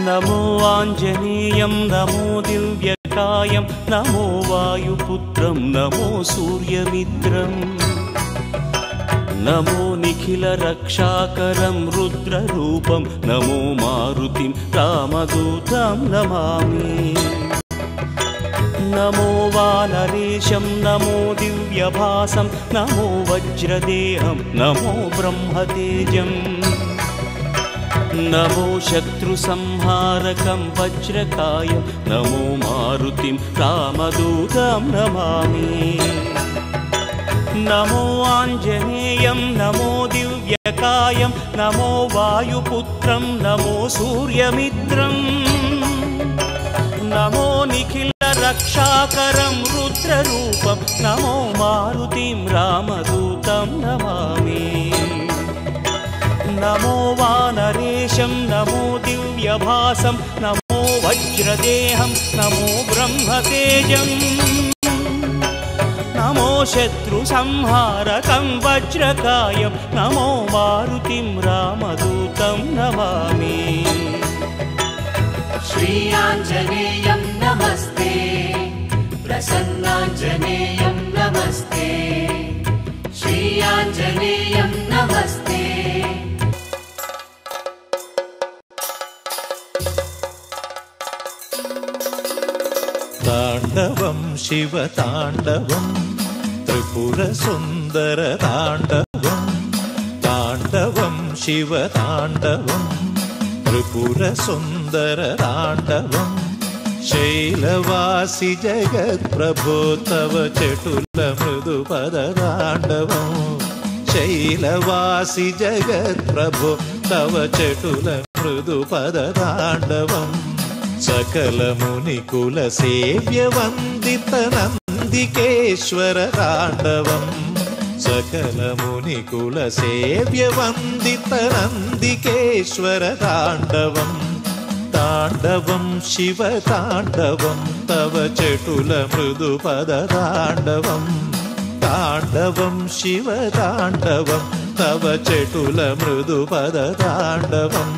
नमो आञ्जनेयं नमो दिव्यकायं नमो वायुपुत्रं नमो सूर्यमित्रं नमो निखिलरक्षाकरं रुद्ररूपं नमो मारुतिं रामदूतं नमामि नमो वानरेशं नमो दिव्यभासं नमो वज्रदेहं नमो ब्रह्मतेजं नमो शत्रुसंहारकं वज्रकायं नमो मारुतिं रामदूतं नमामि नमो आञ्जनेयं नमो दिव्यकायं नमो वायुपुत्रं नमो सूर्यमित्रं नमो निखिलरक्षाकरं रुद्ररूपं नमो मारुतिं रामदूतं नमामि नमो वानरेशं नमो दिव्यभासं नमो वज्रदेहं नमो ब्रह्मतेजं नमो शत्रुसंहारकं वज्रकायं नमो मारुतिं रामदूतं नमामि श्री आञ्जनेयं नमस्ते प्रसन्नाञ्जनेयं नमस्ते श्री आञ्जनेयं नमस्ते ताण्डवं शिवताण्डवं त्रिपुरसुन्दरताण्डवं ताण्डवं शिवताण्डवं त्रिपुरसुन्दरताण्डवं शैलवासि जगत्प्रभो तव चटुलमृदुपदताण्डवं शैलवासि जगत्प्रभो तव चटुलमृदुपदताण्डवं सकलमुनिकुलसेव्यवन्दितनन्दिकेश्वर ताण्डवं सकलमुनिकुलसेव्यवन्दितनन्दिकेश्वर ताण्डवं ताण्डवं शिवताण्डवं तव चटुलमृदुपदताण्डवं ताण्डवं शिवताण्डवं तव चटुलमृदुपदताण्डवं